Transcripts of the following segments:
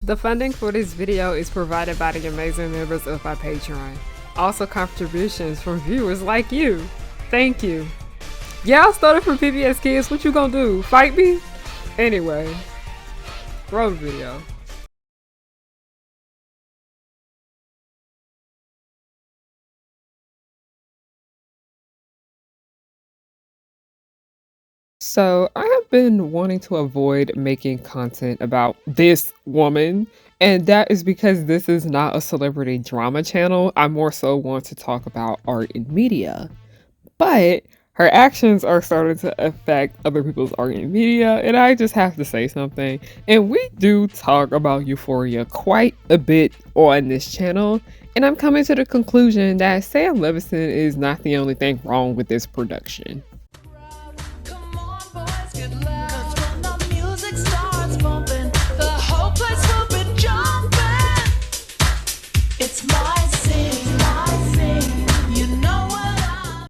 The funding for this video is provided by the amazing members of my Patreon. Also contributions from viewers like you. Thank you. Yeah, I started from PBS Kids. What you gonna do? Fight me? Anyway, roll the video. So, I have been wanting to avoid making content about this woman, and that is because this is not a celebrity drama channel. I more so want to talk about art and media. But her actions are starting to affect other people's art and media, and I just have to say something. And we do talk about Euphoria quite a bit on this channel, and I'm coming to the conclusion that Sam Levinson is not the only thing wrong with this production. Come on, boys, get loud. 'Cause when the music starts bumping, the whole place will be jumping. It's my scene, you know what I'm.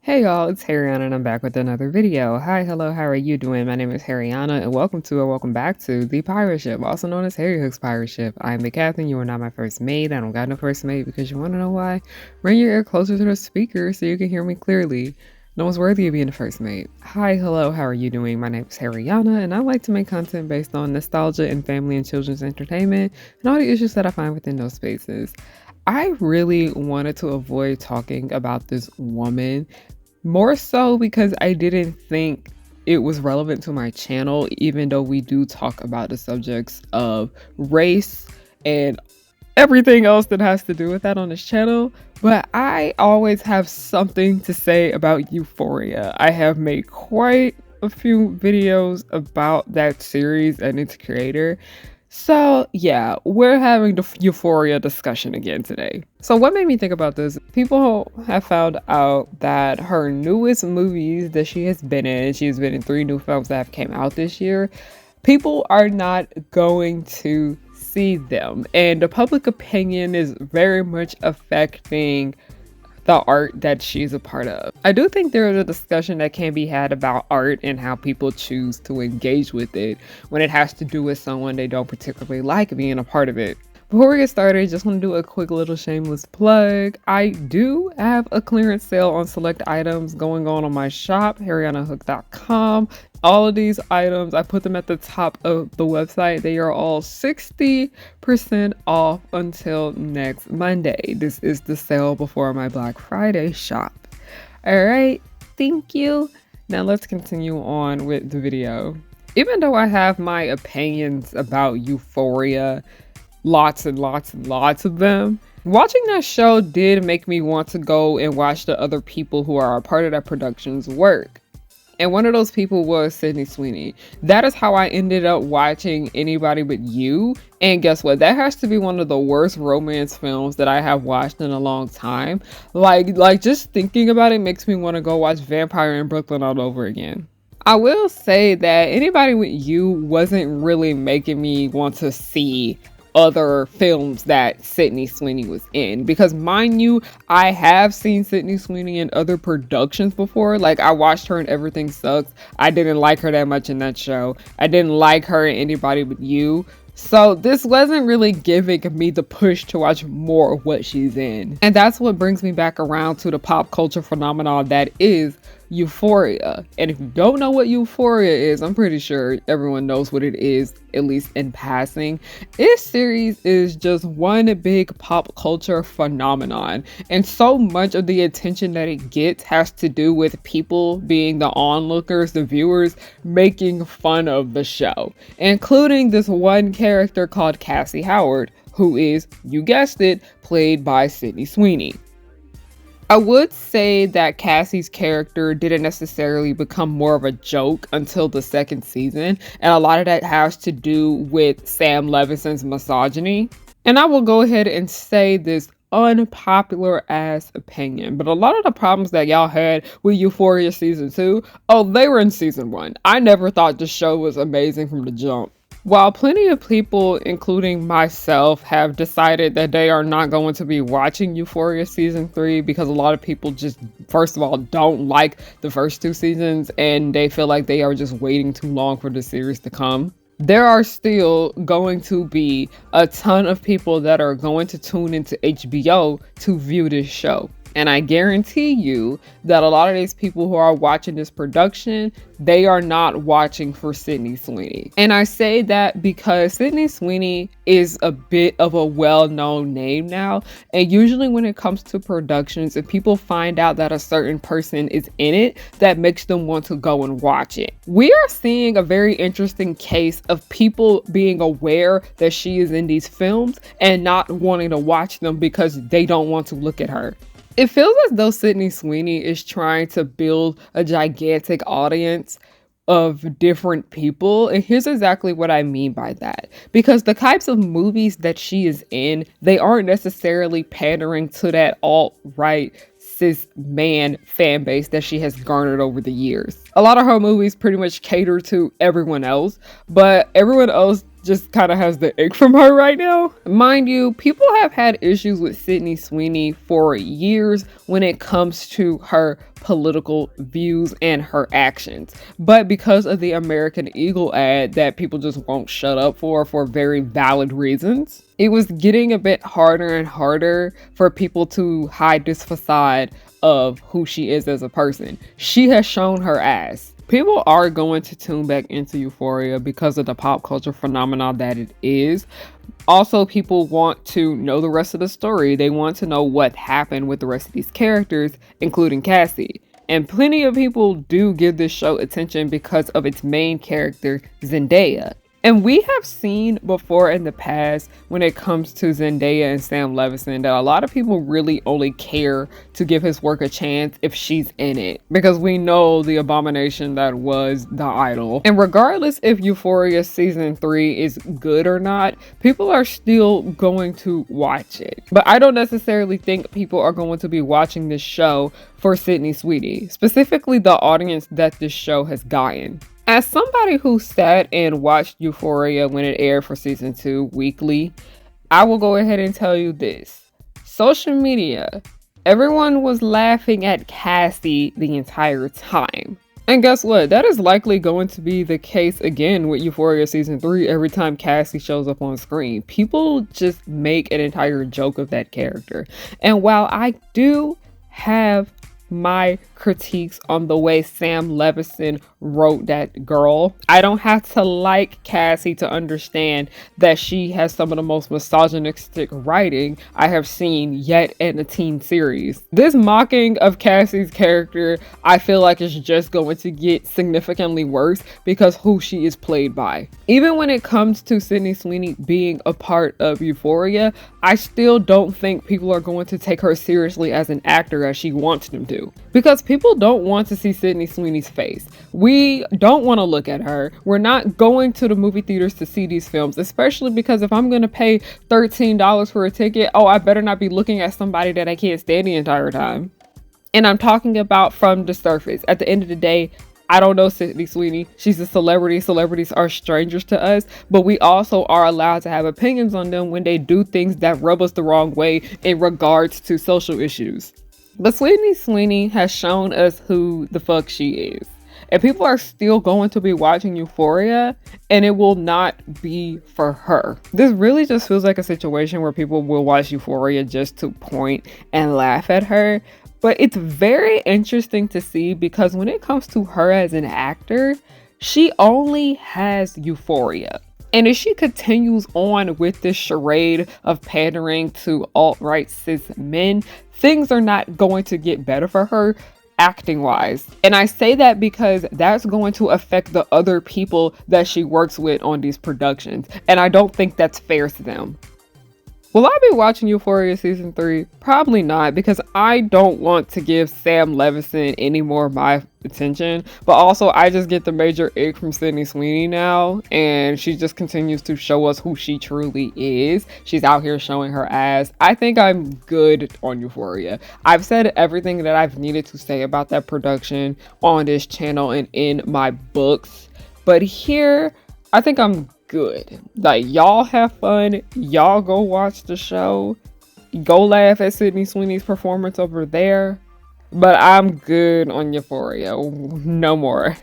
Hey y'all, it's Harriana and I'm back with another video. Hi, hello, how are you doing? My name is Harriana and welcome to or welcome back to The Pirate Ship, also known as Harry Hook's Pirate Ship. I am the captain, you are not my first mate. I don't got no first mate because you want to know why? Bring your ear closer to the speaker so you can hear me clearly. No one's worthy of being the first mate. Hi, hello, how are you doing? My name is Harriana and I like to make content based on nostalgia and family and children's entertainment and all the issues that I find within those spaces. I really wanted to avoid talking about this woman, more so because I didn't think it was relevant to my channel, even though we do talk about the subjects of race and everything else that has to do with that on this channel. But I always have something to say about Euphoria. I have made quite a few videos about that series and its creator. So yeah, we're having the Euphoria discussion again today. So what made me think about this? People have found out that her newest movies that she has been in, she has been in 3 new films that have came out this year, people are not going to see them. And the public opinion is very much affecting the art that she's a part of. I do think there is a discussion that can be had about art and how people choose to engage with it when it has to do with someone they don't particularly like being a part of it. Before we get started, just want to do a quick little shameless plug. I do have a clearance sale on select items going on my shop, harryanahook.com. All of these items, I put them at the top of the website. They are all 60% off until next Monday. This is the sale before my Black Friday shop. All right, thank you. Now let's continue on with the video. Even though I have my opinions about Euphoria, lots and lots and lots of them, watching that show did make me want to go and watch the other people who are a part of that production's work. And one of those people was Sydney Sweeney. That is how I ended up watching Anybody But You. And guess what? That has to be one of the worst romance films that I have watched in a long time. Like just thinking about it makes me want to go watch Vampire in Brooklyn all over again. I will say that Anybody With You wasn't really making me want to see other films that Sydney Sweeney was in, because mind you, I have seen Sydney Sweeney in other productions before. Like I watched her in Everything Sucks. I didn't like her that much in that show. I didn't like her in Anybody But You. So this wasn't really giving me the push to watch more of what she's in. And that's what brings me back around to the pop culture phenomenon that is Euphoria. And if you don't know what Euphoria is, I'm pretty sure everyone knows what it is, at least in passing. This series is just one big pop culture phenomenon, and so much of the attention that it gets has to do with people being the onlookers, the viewers, making fun of the show, including this one character called Cassie Howard, who is, you guessed it, played by Sydney Sweeney. I would say that Cassie's character didn't necessarily become more of a joke until the 2nd season, and a lot of that has to do with Sam Levinson's misogyny. And I will go ahead and say this unpopular ass opinion, but a lot of the problems that y'all had with Euphoria season 2, oh, they were in season 1. I never thought the show was amazing from the jump. While plenty of people, including myself, have decided that they are not going to be watching Euphoria season 3 because a lot of people just, first of all, don't like the first two seasons and they feel like they are just waiting too long for the series to come, there are still going to be a ton of people that are going to tune into HBO to view this show. And I guarantee you that a lot of these people who are watching this production, they are not watching for Sydney Sweeney. And I say that because Sydney Sweeney is a bit of a well-known name now. And usually when it comes to productions, if people find out that a certain person is in it, that makes them want to go and watch it. We are seeing a very interesting case of people being aware that she is in these films and not wanting to watch them because they don't want to look at her. It feels as though Sydney Sweeney is trying to build a gigantic audience of different people. And here's exactly what I mean by that. Because the types of movies that she is in, they aren't necessarily pandering to that alt-right cis man fan base that she has garnered over the years. A lot of her movies pretty much cater to everyone else, but everyone else just kind of has the ick from her right now. Mind you, people have had issues with Sydney Sweeney for years when it comes to her political views and her actions. But because of the American Eagle ad that people just won't shut up for very valid reasons, it was getting a bit harder and harder for people to hide this facade of who she is as a person. She has shown her ass. People are going to tune back into Euphoria because of the pop culture phenomenon that it is. Also, people want to know the rest of the story. They want to know what happened with the rest of these characters, including Cassie. And plenty of people do give this show attention because of its main character, Zendaya. And we have seen before in the past when it comes to Zendaya and Sam Levinson that a lot of people really only care to give his work a chance if she's in it, because we know the abomination that was The Idol. And regardless if Euphoria season 3 is good or not, people are still going to watch it. But I don't necessarily think people are going to be watching this show for Sydney Sweeney, specifically the audience that this show has gotten. As somebody who sat and watched Euphoria when it aired for season 2 weekly, I will go ahead and tell you this. Social media, everyone was laughing at Cassie the entire time. And guess what? That is likely going to be the case again with Euphoria season 3 every time Cassie shows up on screen. People just make an entire joke of that character. And while I do have my critiques on the way Sam Levinson wrote that girl, I don't have to like Cassie to understand that she has some of the most misogynistic writing I have seen yet in a teen series. This mocking of Cassie's character, I feel like is just going to get significantly worse because who she is played by. Even when it comes to Sydney Sweeney being a part of Euphoria, I still don't think people are going to take her seriously as an actor as she wants them to. Because people don't want to see Sydney Sweeney's face. We don't want to look at her. We're not going to the movie theaters to see these films, especially because if I'm going to pay $13 for a ticket, oh, I better not be looking at somebody that I can't stand the entire time. And I'm talking about from the surface. At the end of the day, I don't know Sydney Sweeney. She's a celebrity. Celebrities are strangers to us, but we also are allowed to have opinions on them when they do things that rub us the wrong way in regards to social issues. But Sydney Sweeney has shown us who the fuck she is. And people are still going to be watching Euphoria, and it will not be for her. This really just feels like a situation where people will watch Euphoria just to point and laugh at her. But it's very interesting to see because when it comes to her as an actor, she only has Euphoria. And if she continues on with this charade of pandering to alt-right cis men, things are not going to get better for her acting wise. And I say that because that's going to affect the other people that she works with on these productions. And I don't think that's fair to them. Will I be watching Euphoria season 3? Probably not, because I don't want to give Sam Levinson any more of my attention. But also, I just get the major ick from Sydney Sweeney now, and she just continues to show us who she truly is. She's out here showing her ass. I think I'm good on Euphoria. I've said everything that I've needed to say about that production on this channel and in my books. But here, I think I'm good. Like, y'all have fun. Y'all go watch the show. Go laugh at Sydney Sweeney's performance over there. But I'm good on Euphoria. No more.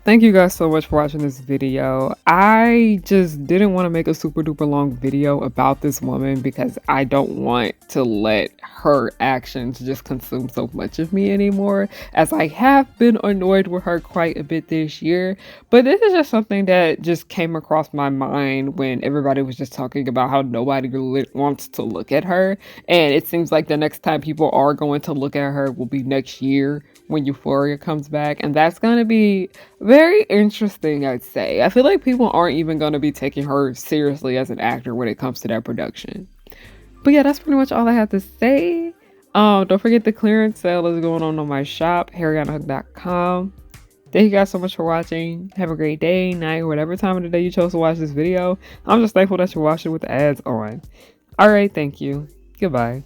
Thank you guys so much for watching this video. I just didn't want to make a super duper long video about this woman because I don't want to let her actions just consume so much of me anymore, as I have been annoyed with her quite a bit this year. But this is just something that just came across my mind when everybody was just talking about how nobody really wants to look at her. And it seems like the next time people are going to look at her will be next year when Euphoria comes back, and that's going to be very interesting, I'd say. I feel like people aren't even going to be taking her seriously as an actor when it comes to that production. But yeah, that's pretty much all I have to say. Don't forget the clearance sale is going on my shop, harryannahook.com. Thank you guys so much for watching. Have a great day, night, or whatever time of the day you chose to watch this video. I'm just thankful that you're watching with the ads on. Alright, thank you. Goodbye.